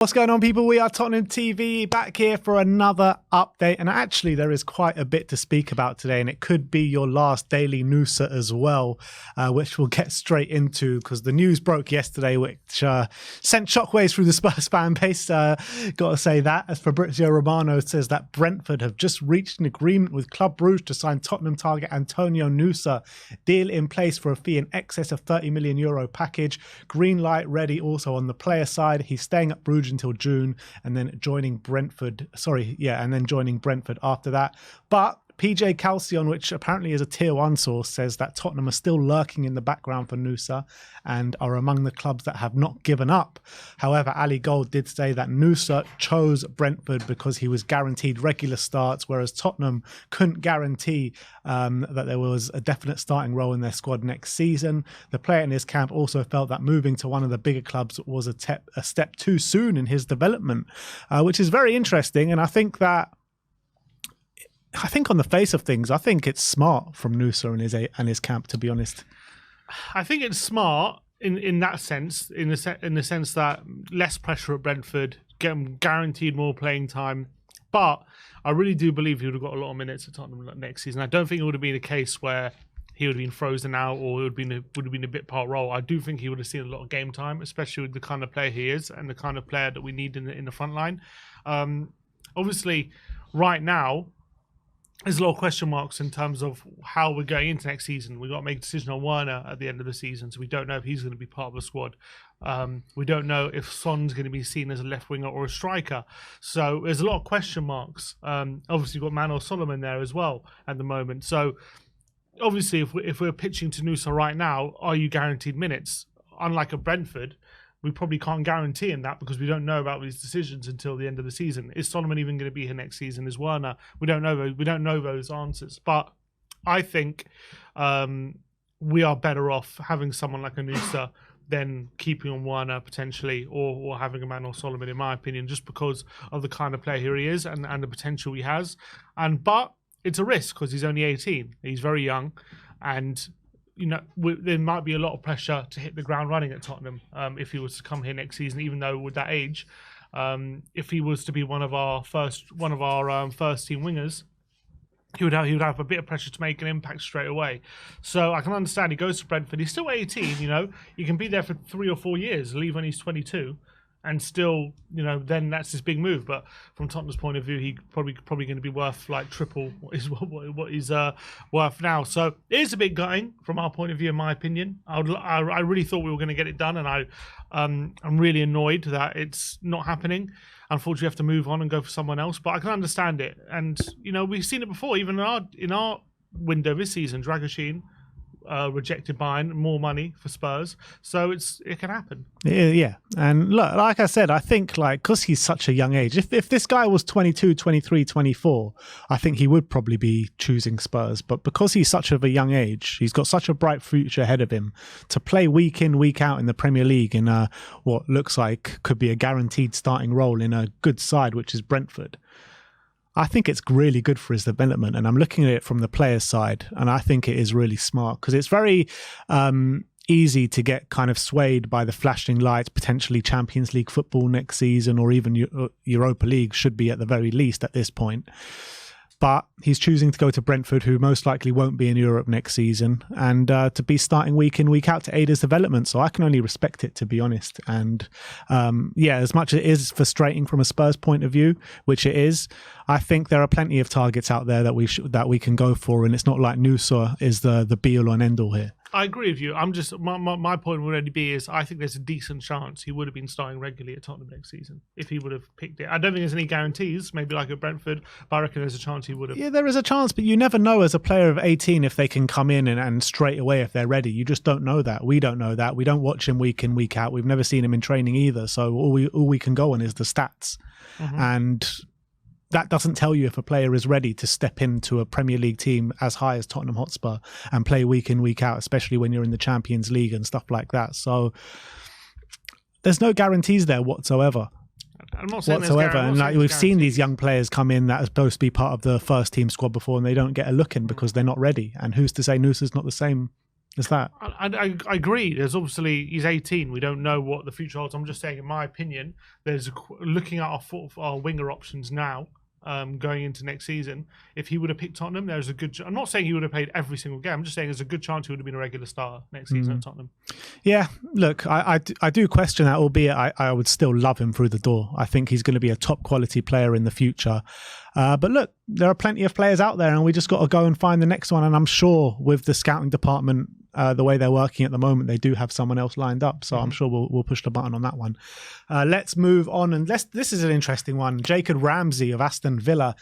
What's going on, people? We are Tottenham TV back here for another update, and actually there is quite a bit to speak about today, and it could be your last daily Nusa as well, which we'll get straight into because the news broke yesterday, which sent shockwaves through the Spurs fan base. Got to say that. As Fabrizio Romano says that Brentford have just reached an agreement with Club Brugge to sign Tottenham target Antonio Nusa. Deal in place for a fee in excess of €30 million package. Green light ready also on the player side. He's staying at Brugge until June and then joining Brentford. And then joining Brentford after that. But PJ Calcion, which apparently is a tier 1 source, says that Tottenham are still lurking in the background for Nusa and are among the clubs that have not given up. However, Ali Gold did say that Nusa chose Brentford because he was guaranteed regular starts, whereas Tottenham couldn't guarantee that there was a definite starting role in their squad next season. The player in his camp also felt that moving to one of the bigger clubs was a step too soon in his development, which is very interesting. And I think on the face of things, I think it's smart from Nusa and his camp, to be honest. I think it's smart in that sense, in the sense that less pressure at Brentford, get him guaranteed more playing time. But I really do believe he would have got a lot of minutes at Tottenham next season. I don't think it would have been a case where he would have been frozen out or it would have been a bit part role. I do think he would have seen a lot of game time, especially with the kind of player he is and the kind of player that we need in the front line. Obviously, right now, there's a lot of question marks in terms of how we're going into next season. We've got to make a decision on Werner at the end of the season, so we don't know if he's going to be part of the squad. We don't know if Son's going to be seen as a left winger or a striker. So there's a lot of question marks. Obviously, you've got Manor Solomon there as well at the moment. So obviously, if we're pitching to Nusa right now, are you guaranteed minutes? Unlike at Brentford, we probably can't guarantee him that because we don't know about these decisions until the end of the season. Is Solomon even going to be here next season? Is Werner? We don't know those answers. But I think we are better off having someone like a Nusa than keeping on Werner potentially, or having a man or Solomon, in my opinion, just because of the kind of player he is and the potential he has. But it's a risk because he's only 18. He's very young, and there might be a lot of pressure to hit the ground running at Tottenham if he was to come here next season. Even though with that age, if he was to be one of our first team wingers, he would have a bit of pressure to make an impact straight away. So I can understand he goes to Brentford. He's still 18. You can be there for 3 or 4 years, leave when he's 22. And still, then that's his big move. But from Tottenham's point of view, he probably going to be worth like triple what he's worth now. So it is a bit gutting from our point of view, in my opinion. I really thought we were going to get it done, and I'm really annoyed that it's not happening. Unfortunately, we have to move on and go for someone else. But I can understand it, and we've seen it before, even in our window this season. Dragoshin rejected buying more money for Spurs, so it can happen. Yeah, and look, like I said, I think because he's such a young age, if this guy was 22, 23, 24, I think he would probably be choosing Spurs. But because he's such of a young age, he's got such a bright future ahead of him to play week in, week out in the Premier League in what looks like could be a guaranteed starting role in a good side, which is Brentford. I think it's really good for his development, and I'm looking at it from the player's side, and I think it is really smart because it's very easy to get kind of swayed by the flashing lights, potentially Champions League football next season, or even Europa League should be at the very least at this point. But he's choosing to go to Brentford, who most likely won't be in Europe next season, and to be starting week in, week out to aid his development. So I can only respect it, to be honest. And as much as it is frustrating from a Spurs point of view, which it is, I think there are plenty of targets out there that we can go for, and it's not like Nusa is the be-all and end-all here. I agree with you. I'm just my point would only be is I think there's a decent chance he would have been starting regularly at Tottenham next season if he would have picked it. I don't think there's any guarantees, maybe like at Brentford, but I reckon there's a chance he would have. Yeah, there is a chance, but you never know as a player of 18 if they can come in and straight away if they're ready. You just don't know that. We don't know that. We don't watch him week in, week out. We've never seen him in training either. So all we can go on is the stats. Mm-hmm. And that doesn't tell you if a player is ready to step into a Premier League team as high as Tottenham Hotspur and play week in, week out, especially when you're in the Champions League and stuff like that. So there's no guarantees there whatsoever. I'm not saying whatsoever. And we've seen these young players come in that are supposed to be part of the first team squad before, and they don't get a look in because they're not ready. And who's to say Nusa's not the same Is that? I agree. There's obviously, he's 18. We don't know what the future holds. I'm just saying, in my opinion, looking at our winger options now, going into next season, if he would have picked Tottenham, there's a good. I'm not saying he would have played every single game. I'm just saying there's a good chance he would have been a regular starter next season at Tottenham. Yeah, look, I do question that, albeit I would still love him through the door. I think he's going to be a top quality player in the future. But look, there are plenty of players out there, and we just got to go and find the next one. And I'm sure with the scouting department, the way they're working at the moment, they do have someone else lined up. So I'm sure we'll push the button on that one. Let's move on. And this is an interesting one. Jacob Ramsey of Aston Villa.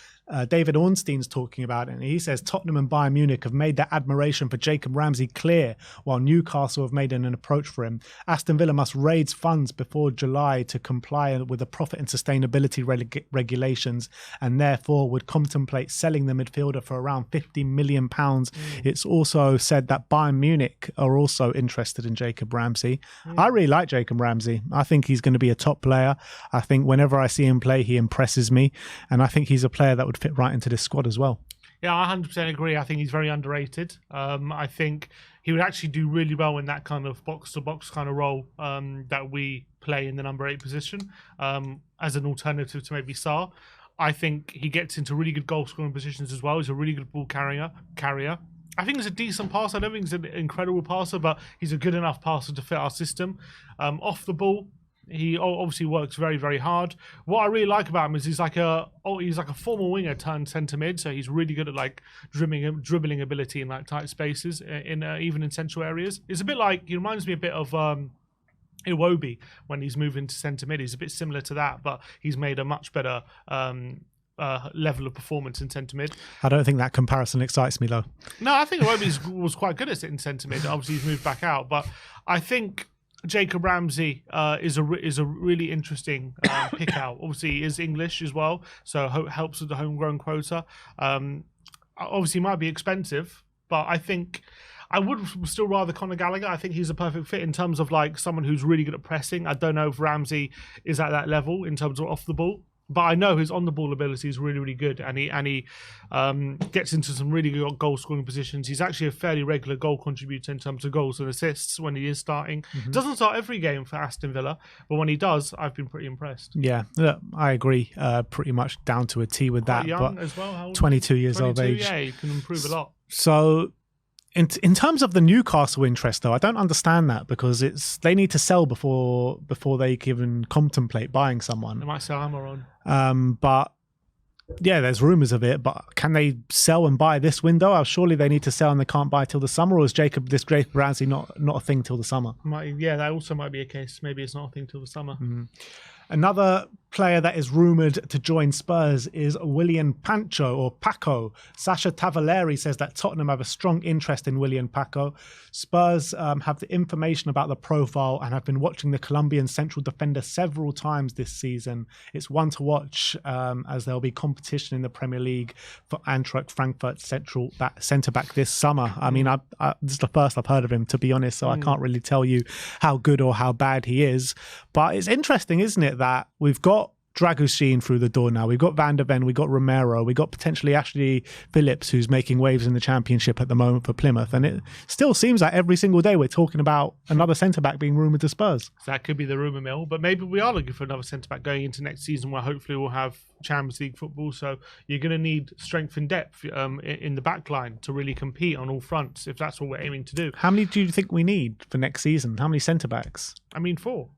David Ornstein's talking about it, and he says Tottenham and Bayern Munich have made their admiration for Jacob Ramsey clear, while Newcastle have made an approach for him. Aston Villa must raise funds before July to comply with the profit and sustainability regulations, and therefore would contemplate selling the midfielder for around £50 million. It's also said that Bayern Munich are also interested in Jacob Ramsey. I really like Jacob Ramsey. I think he's going to be a top player. I think whenever I see him play, he impresses me, and I think he's a player that would fit right into this squad as well. Yeah, I 100% agree. I think he's very underrated. I think he would actually do really well in that kind of box-to-box kind of role that we play in the number 8 position as an alternative to maybe Sarr. I think he gets into really good goal-scoring positions as well. He's a really good ball carrier. I think he's a decent passer. I don't think he's an incredible passer, but he's a good enough passer to fit our system. Off the ball, he obviously works very, very hard. What I really like about him is he's like a former winger turned centre mid, so he's really good at like dribbling ability in like tight spaces, even in central areas. It's a bit like, he reminds me a bit of Iwobi when he's moving to centre mid. He's a bit similar to that, but he's made a much better level of performance in centre mid. I don't think that comparison excites me though. No, I think Iwobi was quite good at it in centre mid. Obviously, he's moved back out, but I think Jacob Ramsey is a really interesting pick out. Obviously, he is English as well, so helps with the homegrown quota. Obviously, might be expensive, but I think I would still rather Conor Gallagher. I think he's a perfect fit in terms of like someone who's really good at pressing. I don't know if Ramsey is at that level in terms of off the ball, but I know his on-the-ball ability is really, really good, and he gets into some really good goal-scoring positions. He's actually a fairly regular goal contributor in terms of goals and assists when he is starting. Doesn't start every game for Aston Villa, but when he does, I've been pretty impressed. Yeah, I agree pretty much down to a T with that. Quite young but as well. How old? 22 years of age. Yeah, he can improve a lot. So in terms of the Newcastle interest, though, I don't understand that, because they need to sell before they can even contemplate buying someone. They might sell Hammer on. But yeah, there's rumours of it. But can they sell and buy this window? Surely they need to sell and they can't buy till the summer. Or is Jacob Ramsey not a thing till the summer? Yeah, that also might be a case. Maybe it's not a thing till the summer. Another player that is rumoured to join Spurs is William Paco. Sasha Tavaleri says that Tottenham have a strong interest in William Paco. Spurs have the information about the profile and have been watching the Colombian central defender several times this season. It's one to watch as there'll be competition in the Premier League for Eintracht Frankfurt centre back this summer. I mean, this is the first I've heard of him, to be honest, so I can't really tell you how good or how bad he is. But it's interesting, isn't it, that we've got Dragusin through the door now. We've got Van der Ven, we've got Romero, we've got potentially Ashley Phillips, who's making waves in the Championship at the moment for Plymouth. And it still seems like every single day we're talking about another centre-back being rumoured to Spurs. That could be the rumour mill, but maybe we are looking for another centre-back going into next season, where hopefully we'll have Champions League football. So you're going to need strength and depth in the back line to really compete on all fronts, if that's what we're aiming to do. How many do you think we need for next season? How many centre-backs? I mean, 4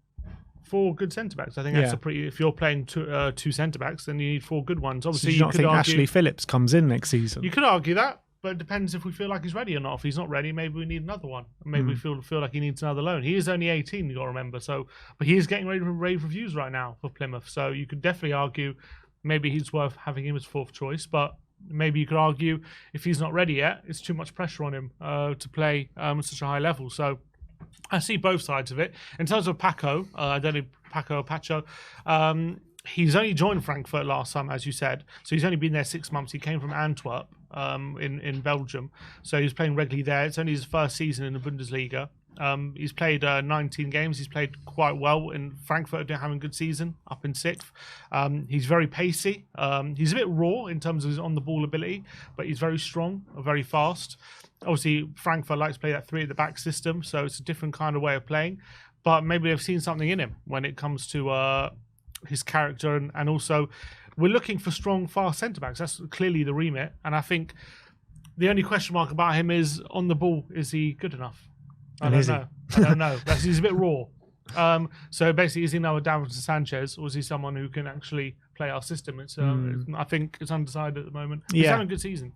good centre-backs. I think that's a pretty... If you're playing two centre-backs, then you need 4 good ones. Obviously, so you don't think Ashley Phillips comes in next season? You could argue that, but it depends if we feel like he's ready or not. If he's not ready, maybe we need another one. Maybe we feel like he needs another loan. He is only 18, you got to remember. So, but he is getting rave reviews right now for Plymouth. So you could definitely argue maybe he's worth having him as 4th choice. But maybe you could argue if he's not ready yet, it's too much pressure on him to play at such a high level. So I see both sides of it. In terms of Paco, I don't know Paco or Pacho. He's only joined Frankfurt last summer, as you said. So he's only been there 6 months. He came from Antwerp in Belgium. So he's playing regularly there. It's only his first season in the Bundesliga. He's played 19 games. He's played quite well in Frankfurt. They're having a good season, up in 6th. He's very pacey. He's a bit raw in terms of his on-the-ball ability, but he's very strong, very fast. Obviously, Frankfurt likes to play that 3 at the back system, so it's a different kind of way of playing. But maybe they've seen something in him when it comes to his character, and also we're looking for strong, fast centre backs. That's clearly the remit, and I think the only question mark about him is on the ball. Is he good enough? I don't know. He's a bit raw. So basically, is he now a Davinson Sanchez, or is he someone who can actually play our system? I think it's undecided at the moment. He's having a good season.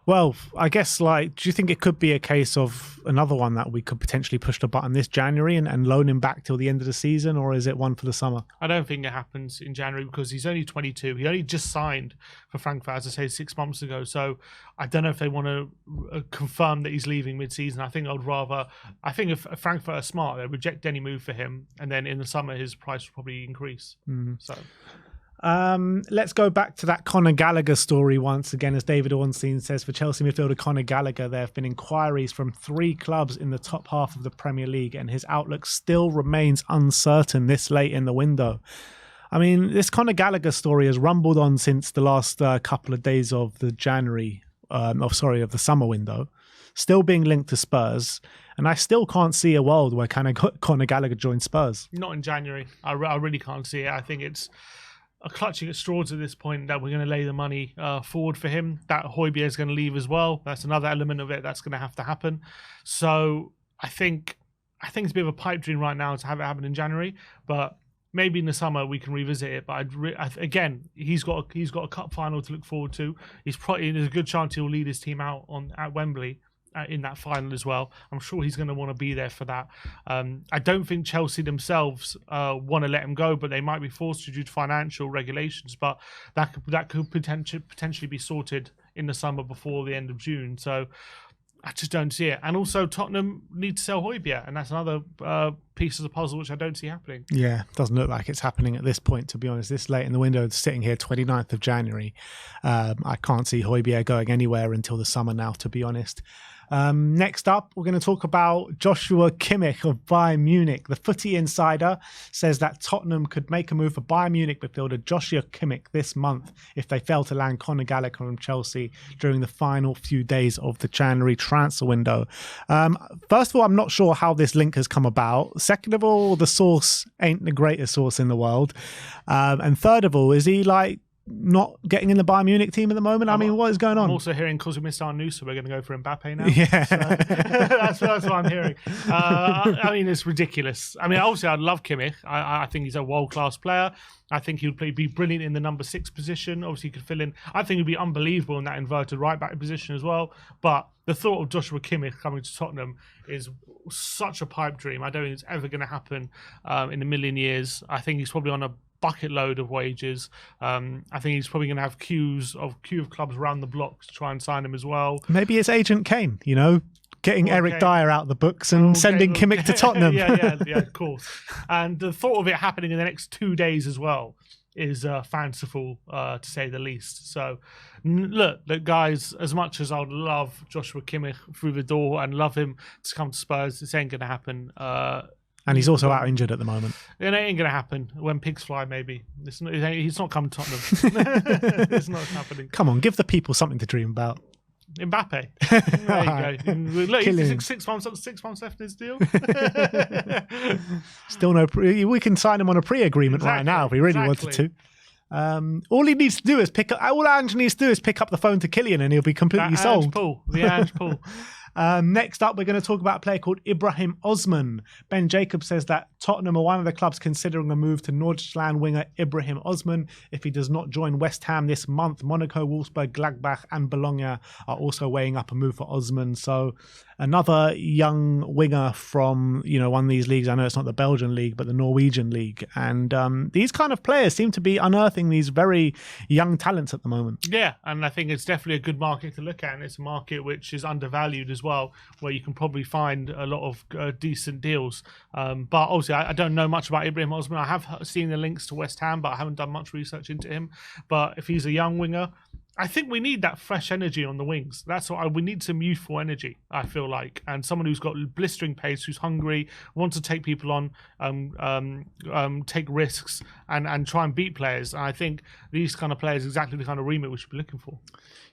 Well, I guess, do you think it could be a case of another one that we could potentially push the button this January and loan him back till the end of the season, or is it one for the summer? I don't think it happens in January because he's only 22. He only just signed for Frankfurt, as I say, 6 months ago. So I don't know if they want to confirm that he's leaving mid-season. I think if Frankfurt are smart, they reject any move for him, and then in the summer his price will probably increase. So. Let's go back to that Conor Gallagher story once again. As David Ornstein says, for Chelsea midfielder Conor Gallagher, there have been inquiries from 3 clubs in the top half of the Premier League, and his outlook still remains uncertain this late in the window. I mean, this Conor Gallagher story has rumbled on since the last couple of days of the of the summer window, still being linked to Spurs, and I still can't see a world where Conor Gallagher joins Spurs. Not in January. I really can't see it. I think it's clutching at straws at this point that we're going to lay the money forward for him. That Hojbjerg is going to leave as well. That's another element of it that's going to have to happen. So I think it's a bit of a pipe dream right now to have it happen in January, but maybe in the summer we can revisit it. But again, he's got a cup final to look forward to. There's a good chance he'll lead his team out at Wembley in that final as well. I'm sure he's going to want to be there for that. I don't think Chelsea themselves want to let him go, but they might be forced to due to financial regulations. But that could potentially be sorted in the summer before the end of June. So I just don't see it. And also Tottenham need to sell Hojbjerg, and that's another piece of the puzzle which I don't see happening. Yeah, doesn't look like it's happening at this point, to be honest. This late in the window, sitting here 29th of January, I can't see Hojbjerg going anywhere until the summer now, to be honest. Next up, we're going to talk about Joshua Kimmich of Bayern Munich. The Footy Insider says that Tottenham could make a move for Bayern Munich midfielder Joshua Kimmich this month if they fail to land Conor Gallagher from Chelsea during the final few days of the January transfer window. First of all, I'm not sure how this link has come about. Second of all, the source ain't the greatest source in the world. And third of all, is he not getting in the Bayern Munich team at the moment? I mean, what is going on? I'm also hearing because we missed our Nusa, we're going to go for Mbappe now. Yeah. So that's what I'm hearing. I mean, it's ridiculous. I mean, obviously, I love Kimmich. I think he's a world-class player. I think he would be brilliant in the number 6 position. Obviously, he could fill in. I think he'd be unbelievable in that inverted right-back position as well. But the thought of Joshua Kimmich coming to Tottenham is such a pipe dream. I don't think it's ever going to happen in a million years. I think he's probably on a bucket load of wages. I think he's probably going to have queue of clubs around the block to try and sign him as well. Maybe his agent Kane, getting Eric Dyer out of the books and sending Kimmich to Tottenham. yeah, of course. And the thought of it happening in the next 2 days as well is fanciful, to say the least. So, look, guys, as much as I'd love Joshua Kimmich through the door and love him to come to Spurs, this ain't going to happen. And he's also out injured at the moment. It ain't going to happen. When pigs fly, maybe. He's not coming to Tottenham. It's not happening. Come on, give the people something to dream about. Mbappe. There you go. Look, he's 6 months left in his deal. Still we can sign him on a pre-agreement right now if we really wanted to. All he needs to do is all Ange needs to do is pick up the phone to Kylian and he'll be completely sold. The Ange Paul. Next up, we're going to talk about a player called Ibrahim Osman. Ben Jacobs says that Tottenham are one of the clubs considering a move to Nordjylland winger Ibrahim Osman if he does not join West Ham this month. Monaco, Wolfsburg, Gladbach and Bologna are also weighing up a move for Osman. So another young winger from one of these leagues. I know it's not the Belgian league, but the Norwegian league. And these kind of players seem to be unearthing these very young talents at the moment. Yeah, and I think it's definitely a good market to look at, and it's a market which is undervalued as well, where you can probably find a lot of decent deals. But obviously, I don't know much about Ibrahim Osman. I have seen the links to West Ham, but I haven't done much research into him. But if he's a young winger, I think we need that fresh energy on the wings. That's what we need, some youthful energy, I feel like, and someone who's got blistering pace, who's hungry, wants to take people on, take risks, and try and beat players. And I think these kind of players are exactly the kind of remit we should be looking for.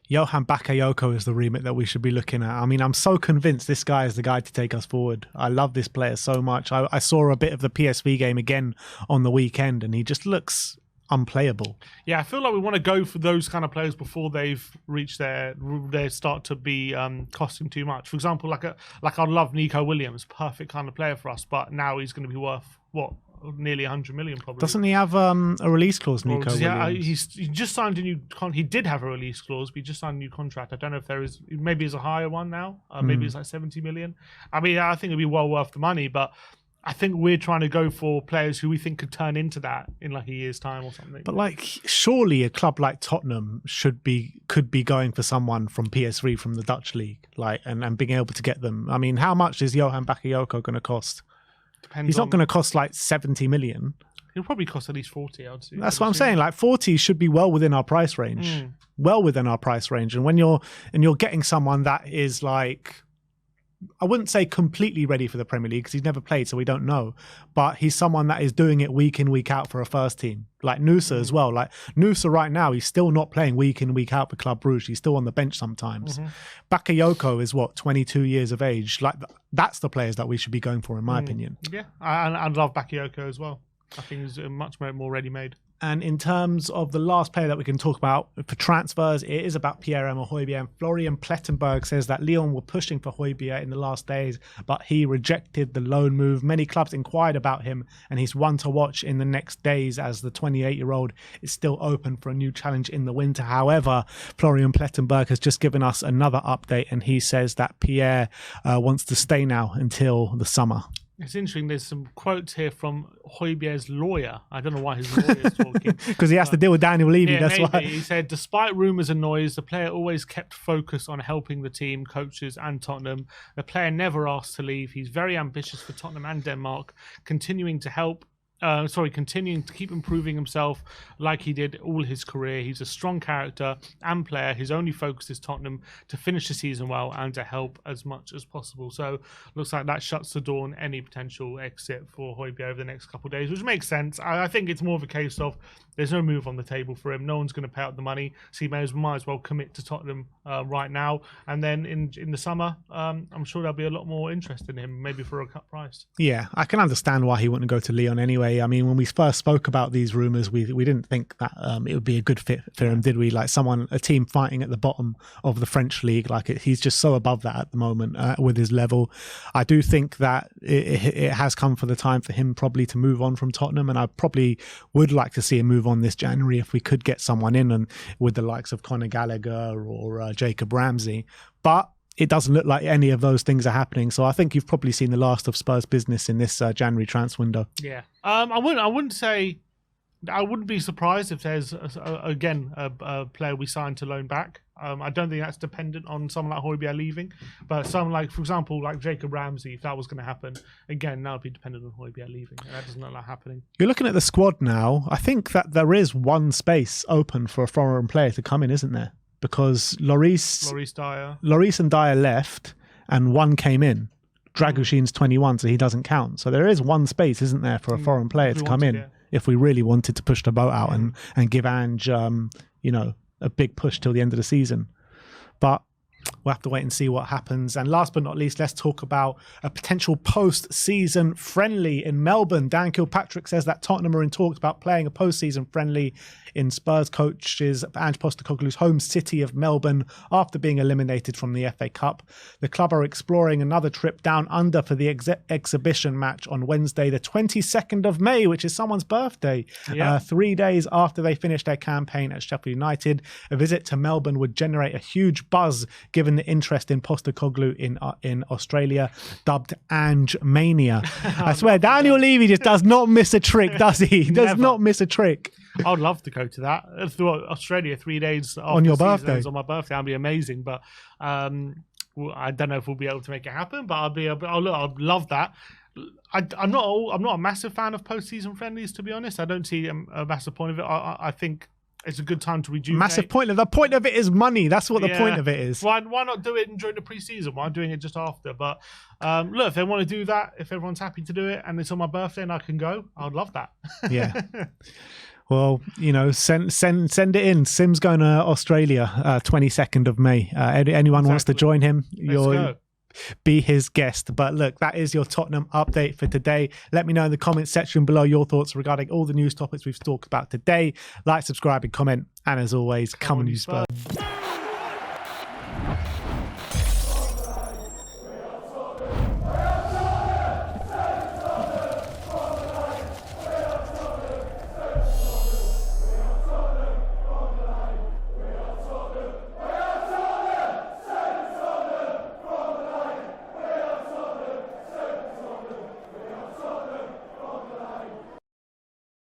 Johan Bakayoko is the remit that we should be looking at. I mean, I'm so convinced this guy is the guy to take us forward. I love this player so much. I saw a bit of the PSV game again on the weekend, and he just looks unplayable. Yeah, I feel like we want to go for those kind of players before they've reached their start to be costing too much. For example, like I love Nico Williams, perfect kind of player for us, but now he's going to be worth what? Nearly 100 million probably. Doesn't he have a release clause, Nico Williams? Yeah, he just signed a new he did have a release clause, but he just signed a new contract. I don't know if there is, maybe it's a higher one now. Maybe it's like 70 million. I mean, I think it'd be well worth the money, but I think we're trying to go for players who we think could turn into that in like a year's time or something. But like, surely a club like Tottenham could be going for someone from PSV, from the Dutch league, like, and being able to get them. I mean, how much is Johan Bakayoko going to cost? He's not going to cost like 70 million. He'll probably cost at least 40, I'd say. That's what I'm saying. Like 40 should be well within our price range. Well within our price range. And when you're getting someone that is like, I wouldn't say completely ready for the Premier League because he's never played, so we don't know. But he's someone that is doing it week in, week out for a first team. Like Nusa as well. Like Nusa right now, he's still not playing week in, week out for Club Brugge. He's still on the bench sometimes. Bakayoko is what, 22 years of age. Like that's the players that we should be going for, in my opinion. Yeah, I love Bakayoko as well. I think he's much more ready-made. And in terms of the last player that we can talk about for transfers, it is about Pierre-Emile Hojbjerg. And Florian Plettenberg says that Lyon were pushing for Hojbjerg in the last days, but he rejected the loan move. Many clubs inquired about him, and he's one to watch in the next days as the 28-year-old is still open for a new challenge in the winter. However, Florian Plettenberg has just given us another update, and he says that Pierre wants to stay now until the summer. It's interesting. There's some quotes here from Hojbjerg's lawyer. I don't know why his lawyer is talking. Because he has to deal with Daniel Levy, yeah, that's maybe. why. He said, despite rumours and noise, the player always kept focus on helping the team, coaches and Tottenham. The player never asked to leave. He's very ambitious for Tottenham and Denmark, continuing to keep improving himself like he did all his career. He's a strong character and player. His only focus is Tottenham, to finish the season well and to help as much as possible. So looks like that shuts the door on any potential exit for Hojbjerg over the next couple of days, which makes sense. I think it's more of a case of there's no move on the table for him. No one's going to pay out the money, so he might as well commit to Tottenham right now. And then in the summer, I'm sure there'll be a lot more interest in him, maybe for a cut price. Yeah, I can understand why he wouldn't go to Lyon anyway. I mean, when we first spoke about these rumours, we didn't think that it would be a good fit for him, did we? Like a team fighting at the bottom of the French league. Like he's just so above that at the moment with his level. I do think that it has come for the time for him probably to move on from Tottenham, and I probably would like to see him move on this January if we could get someone in, and with the likes of Conor Gallagher or Jacob Ramsey. But it doesn't look like any of those things are happening. So I think you've probably seen the last of Spurs business in this January transfer window. Yeah. I wouldn't be surprised if there's a player we signed to loan back. I don't think that's dependent on someone like Hojbjerg leaving, but someone like, for example, like Jacob Ramsey, if that was going to happen, again, that would be dependent on Hojbjerg leaving. And that doesn't look like happening. You're looking at the squad now. I think that there is one space open for a foreign player to come in, isn't there? Because Lloris and Dyer left and one came in. Dragushin's 21, so he doesn't count. So there is one space, isn't there, for a foreign player to come in if we really wanted to push the boat out and give Ange, a big push till the end of the season. But we'll have to wait and see what happens. And last but not least, let's talk about a potential post-season friendly in Melbourne. Dan Kilpatrick says that Tottenham are in talks about playing a post-season friendly in Spurs coaches Ange Postecoglou's home city of Melbourne after being eliminated from the FA Cup. The club are exploring another trip down under for the exhibition match on Wednesday, the 22nd of May, which is someone's birthday. 3 days after they finished their campaign at Sheffield United. A visit to Melbourne would generate a huge buzz given the interest in Postecoglou in Australia, dubbed Ange Mania. I swear, Daniel Levy just does not miss a trick, does he? He does not miss a trick. I would love to go to that. Through Australia 3 days after on your birthday. On my birthday, that'd be amazing. But I don't know if we'll be able to make it happen. But I'd love that. I'm not a massive fan of postseason friendlies, to be honest. I don't see a massive point of it. I think it's a good time to rejuvenate. Massive point. The point of it is money. That's what the point of it is. Why not do it during the pre-season? Why doing it just after? But look, if they want to do that, if everyone's happy to do it, and it's on my birthday and I can go, I'd love that. Yeah. Well, send it in. Sim's going to Australia, 22nd of May. Anyone wants to join him, be his guest. But look, that is your Tottenham update for today. Let me know in the comments section below your thoughts regarding all the news topics we've talked about today. Like, subscribe, and comment. And as always, come on, you Spurs.